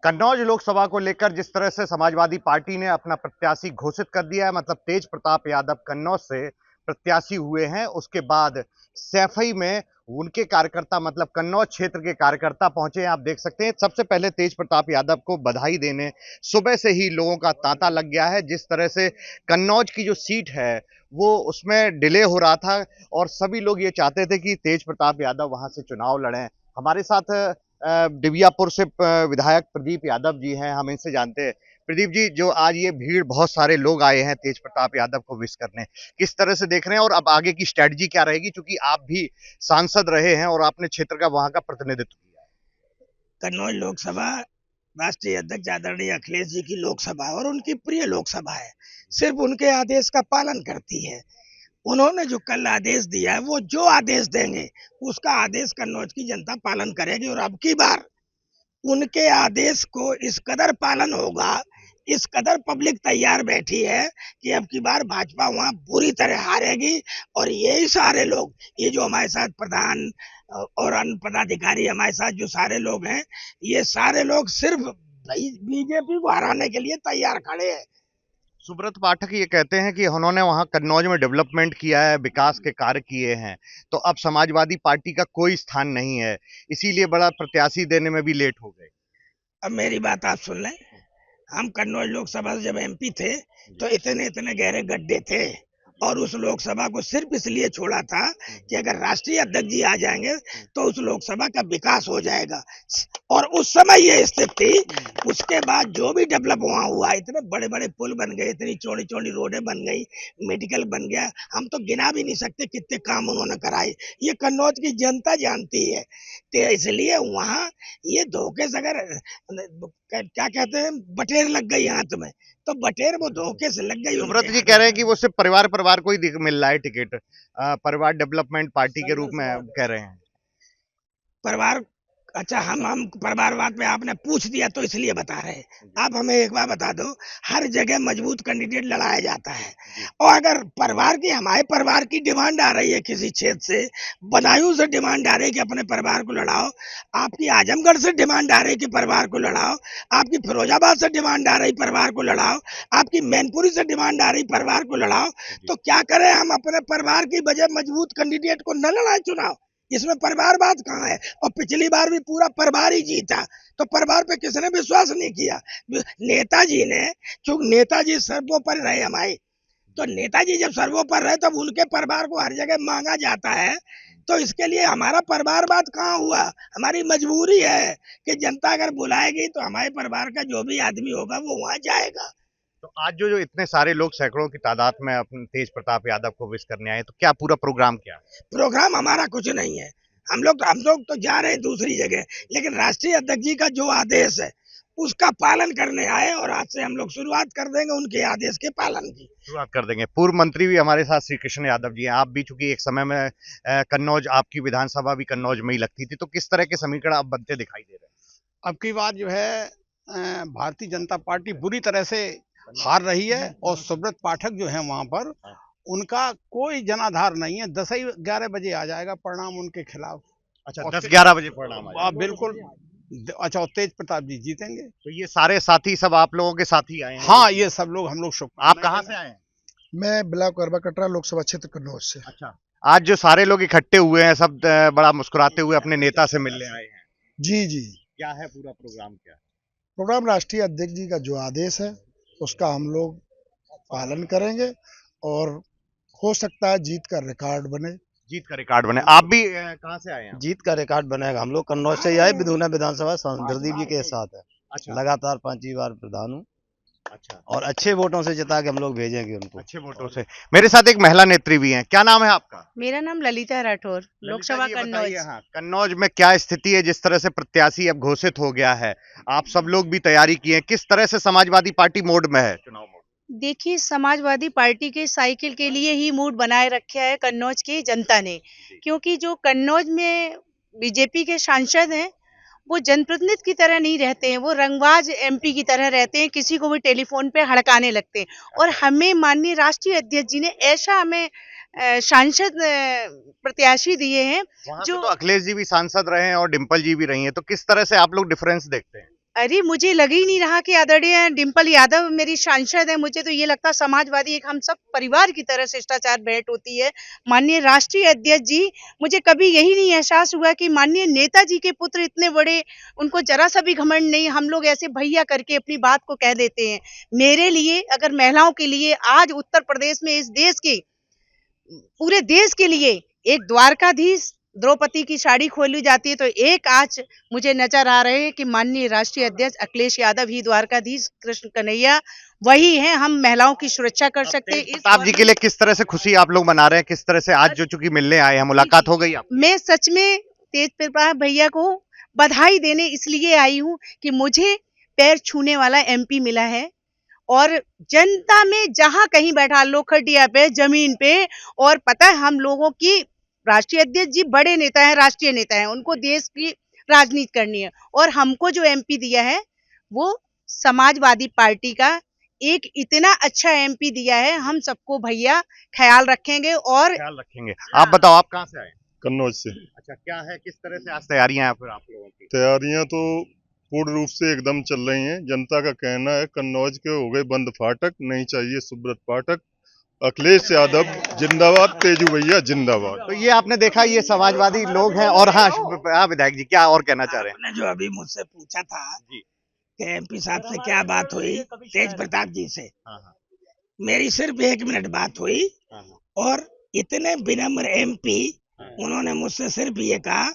कन्नौज लोकसभा को लेकर जिस तरह से समाजवादी पार्टी ने अपना प्रत्याशी घोषित कर दिया है, मतलब तेज प्रताप यादव कन्नौज से प्रत्याशी हुए हैं, उसके बाद सैफई में उनके कार्यकर्ता मतलब कन्नौज क्षेत्र के कार्यकर्ता पहुंचे हैं। आप देख सकते हैं सबसे पहले तेज प्रताप यादव को बधाई देने सुबह से ही लोगों का तांता लग गया है। जिस तरह से कन्नौज की जो सीट है वो उसमें डिले हो रहा था और सभी लोग ये चाहते थे कि तेज प्रताप यादव वहां से चुनाव लड़ें। हमारे साथ डिबियापुर से विधायक प्रदीप यादव जी हैं, हम इनसे जानते हैं। प्रदीप जी, जो आज ये भीड़ बहुत सारे लोग आए हैं तेज प्रताप यादव को विश करने, किस तरह से देख रहे हैं और अब आगे की स्ट्रेटजी क्या रहेगी, क्योंकि आप भी सांसद रहे हैं और आपने क्षेत्र का वहां का प्रतिनिधित्व किया है। कन्नौज लोकसभा राष्ट्रीय अध्यक्ष आदरणीय अखिलेश जी की लोकसभा और उनकी प्रिय लोकसभा है, सिर्फ उनके आदेश का पालन करती है। उन्होंने जो कल आदेश दिया है, वो जो आदेश देंगे उसका आदेश कन्नौज की जनता पालन करेगी और अब की बार उनके आदेश को इस कदर पालन होगा, इस कदर पब्लिक तैयार बैठी है कि अब की बार भाजपा वहां बुरी तरह हारेगी। और यही सारे लोग, ये जो हमारे साथ प्रधान और अन्य पदाधिकारी हमारे साथ जो सारे लोग हैं, ये सारे लोग सिर्फ बीजेपी को हराने के लिए तैयार खड़े हैं। सुब्रत पाठक ये कहते हैं कि उन्होंने वहां कन्नौज में डेवलपमेंट किया है, विकास के कार्य किए हैं, तो अब समाजवादी पार्टी का कोई स्थान नहीं है, इसीलिए बड़ा प्रत्याशी देने में भी लेट हो गए। अब मेरी बात आप सुन लें, हम कन्नौज लोकसभा से जब एमपी थे तो इतने इतने गहरे गड्ढे थे और उस लोकसभा को सिर्फ इसलिए छोड़ा था कि अगर राष्ट्रीय अध्यक्ष जी आ जाएंगे तो उस लोकसभा का विकास हो जाएगा। और उस समय ये स्थिति थी। उसके बाद जो भी डेवलप वहाँ हुआ, इतने बड़े बड़े पुल बन गए, इतनी चौड़ी चौड़ी रोडें बन गई, मेडिकल बन गया, हम तो गिना भी नहीं सकते कितने काम उन्होंने कराए। ये कन्नौज की जनता जानती है। तो इसलिए वहाँ ये धोखे से अगर क्या कहते हैं बटेर लग गई हाथ में, तो बटेर वो धोखे से लग गई। सुब्रत जी कह रहे हैं कि वो सिर्फ परिवार परिवार को ही मिल रहा है टिकट, परिवार डेवलपमेंट पार्टी के रूप में कह रहे हैं। परिवार, अच्छा, हम परिवारवाद में आपने पूछ दिया तो इसलिए बता रहे हैं। आप हमें एक बार बता दो, हर जगह मजबूत कैंडिडेट लड़ाया जाता है और अगर परिवार की, हमारे परिवार की डिमांड आ रही है किसी क्षेत्र से, बदायूं से डिमांड आ रही है कि अपने परिवार को लड़ाओ, आपकी आजमगढ़ से डिमांड आ रही है कि परिवार को लड़ाओ, आपकी फिरोजाबाद से डिमांड आ रही परिवार को लड़ाओ, आपकी मैनपुरी से डिमांड आ रही परिवार को लड़ाओ, तो क्या करें हम अपने परिवार की वजह मजबूत कैंडिडेट को न लड़ाए चुनाव? इसमें परिवारवाद कहाँ है? और पिछली बार भी पूरा परिवार ही जीता, तो परिवार पे किसने विश्वास नहीं किया? नेताजी ने, क्योंकि नेताजी सर्वोपरि रहे हमारे, तो नेताजी जब सर्वोपरि रहे तब उनके परिवार को हर जगह मांगा जाता है। तो इसके लिए हमारा परिवारवाद कहाँ हुआ? हमारी मजबूरी है कि जनता अगर बुलाएगी तो हमारे परिवार का जो भी आदमी होगा वो वहां जाएगा। तो आज जो इतने सारे लोग सैकड़ों की तादाद में अपने तेज प्रताप यादव को विश करने आए, तो क्या पूरा प्रोग्राम क्या? प्रोग्राम हमारा कुछ नहीं है, हम लोग तो जा रहे हैं दूसरी जगह, लेकिन राष्ट्रीय अध्यक्ष जी का जो आदेश है उसका पालन करने आए और आज से हम लोग शुरुआत कर देंगे उनके आदेश के पालन की। शुरुआत कर देंगे। पूर्व मंत्री भी हमारे साथ श्री कृष्ण यादव जी हैं। आप भी चूंकि एक समय में कन्नौज, आपकी विधानसभा भी कन्नौज में ही लगती थी, तो किस तरह के समीकरण अब बनते दिखाई दे रहे हैं? अब की बार जो है भारतीय जनता पार्टी बुरी तरह से हार रही है और सुब्रत पाठक जो है वहां पर, उनका कोई जनाधार नहीं है। 10 ही 11 बजे आ जाएगा परिणाम उनके खिलाफ। अच्छा, 10-11 बजे परिणाम आएगा? बिल्कुल। अच्छा, और तेज प्रताप जी जीतेंगे। तो ये सारे साथी सब आप लोगों के साथ ही आए हैं? हाँ, ये सब लोग, हम लोग शुभ। आप कहाँ से आए हैं? मैं ब्लॉक करबा कटरा लोकसभा क्षेत्र कन्नौज से। अच्छा, आज जो सारे लोग इकट्ठे हुए हैं, सब बड़ा मुस्कुराते हुए अपने नेता से मिलने आए हैं। जी जी। क्या है पूरा प्रोग्राम क्या? प्रोग्राम राष्ट्रीय अध्यक्ष जी का जो आदेश है उसका हम लोग पालन करेंगे और हो सकता है जीत का रिकॉर्ड बने। जीत का रिकॉर्ड बने। आप भी कहाँ से आए हैं? जीत का रिकॉर्ड बनेगा। हम लोग कन्नौज से ही आए, बिधुना विधानसभा प्रदीप जी के साथ है। अच्छा, लगातार 5वीं बार प्रधान हूँ। अच्छा, और अच्छे वोटों से जिता के हम लोग भेजेंगे उनको। अच्छे वोटों से। मेरे साथ एक महिला नेत्री भी हैं। क्या नाम है आपका? मेरा नाम ललिता राठौर, लोकसभा कन्नौज। हाँ, कन्नौज में क्या स्थिति है? जिस तरह से प्रत्याशी अब घोषित हो गया है, आप सब लोग भी तैयारी किए हैं, किस तरह से समाजवादी पार्टी मोड में है? चुनाव मोड देखिए, समाजवादी पार्टी के साइकिल के लिए ही मूड बनाए रखा है कन्नौज की जनता ने, क्योंकि जो कन्नौज में बीजेपी के सांसद हैं वो जनप्रतिनिधि की तरह नहीं रहते हैं, वो रंगबाज एमपी की तरह रहते हैं, किसी को भी टेलीफोन पे हड़काने लगते हैं। और हमें माननीय राष्ट्रीय अध्यक्ष जी ने ऐसा हमें सांसद प्रत्याशी दिए हैं जो तो अखिलेश जी भी सांसद रहे हैं और डिम्पल जी भी रही हैं, तो किस तरह से आप लोग डिफरेंस देखते हैं? अरे मुझे लग ही नहीं रहा कि आदरणीय डिम्पल यादव मेरी सांसद है। मुझे तो ये लगता समाजवादी एक हम सब परिवार की तरह शिष्टाचार भेंट होती है। माननीय राष्ट्रीय अध्यक्ष जी, मुझे कभी यही नहीं एहसास हुआ कि माननीय नेताजी के पुत्र इतने बड़े, उनको जरा सा भी घमंड नहीं। हम लोग ऐसे भैया करके अपनी बात को कह देते हैं। मेरे लिए, अगर महिलाओं के लिए आज उत्तर प्रदेश में, इस देश के पूरे देश के लिए एक द्वारकाधीश द्रौपदी की साड़ी खोली जाती है, तो एक आज मुझे नजर आ रहे हैं कि माननीय राष्ट्रीय अध्यक्ष अखिलेश यादव ही द्वारकाधीश कृष्ण कन्हैया वही हैं। हम महिलाओं की सुरक्षा कर सकते हैं। प्रताप जी के लिए किस तरह से खुशी आप लोग मना रहे हैं, किस तरह से आज जो चूंकि मिलने आए हैं, मुलाकात हो गई आप? मैं सच में तेज प्रताप भैया को बधाई देने इसलिए आई हूँ कि मुझे पैर छूने वाला एमपी मिला है, और जनता में जहां कहीं बैठा लो, खटिया पे, जमीन पे, और पता है हम लोगों की राष्ट्रीय अध्यक्ष जी बड़े नेता हैं, राष्ट्रीय नेता हैं, उनको देश की राजनीति करनी है, और हमको जो एमपी दिया है वो समाजवादी पार्टी का एक इतना अच्छा एमपी दिया है। हम सबको भैया ख्याल रखेंगे और ख्याल रखेंगे। आप बताओ, आप कहाँ से आए? कन्नौज से। अच्छा, क्या है, किस तरह से आज तैयारियां हैं फिर आप लोगों की? तैयारियां तो पूर्ण रूप से एकदम चल रही हैं। जनता का कहना है कन्नौज के हो गए बंद फाटक, नहीं चाहिए सुब्रत पाठक, अखिलेश यादव जिंदाबाद, तेजू भैया जिंदाबाद। तो ये आपने देखा, ये समाजवादी लोग हैं। और हाँ विधायक जी, क्या और कहना चाह रहे हैं? आपने जो अभी मुझसे पूछा था जी। कि एमपी साहब से क्या बात हुई तेज प्रताप जी से, हाँ, हाँ, मेरी सिर्फ 1 मिनट बात हुई, हाँ, हाँ, और इतने विनम्र एमपी, उन्होंने मुझसे सिर्फ ये कहा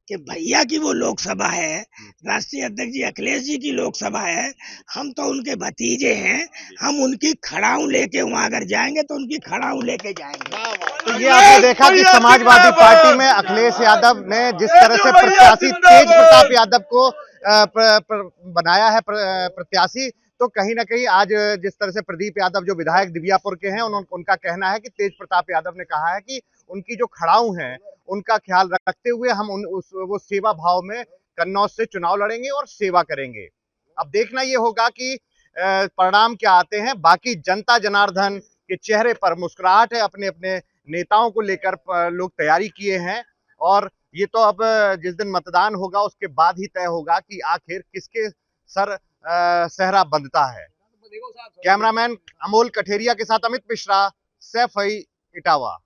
कि भैया की वो लोकसभा है, राष्ट्रीय अध्यक्ष जी अखिलेश जी की लोकसभा है, हम तो उनके भतीजे हैं, हम उनकी खड़ाऊ लेके वहां अगर जाएंगे तो उनकी खड़ाऊ लेके जाएंगे। तो ये आपने देखा कि समाजवादी पार्टी में अखिलेश यादव ने जिस तरह से प्रत्याशी तेज प्रताप यादव को बनाया है प्रत्याशी, तो कहीं ना कहीं आज जिस तरह से प्रदीप यादव जो विधायक दिव्यापुर के हैं, उनका कहना है कि तेज प्रताप यादव ने कहा है कि उनकी जो खड़ाऊ हैं उनका ख्याल रखते हुए हम वो सेवा भाव में कन्नौज से चुनाव लड़ेंगे और सेवा करेंगे। अब देखना ये होगा कि परिणाम क्या आते हैं। बाकी जनता जनार्दन के चेहरे पर मुस्कुराहट है, अपने अपने नेताओं को लेकर लोग तैयारी किए हैं, और ये तो अब जिस दिन मतदान होगा उसके बाद ही तय होगा कि आखिर किसके सर सहरा बंधता है। कैमरामैन अमोल कठेरिया के साथ अमित मिश्रा, सैफई, इटावा।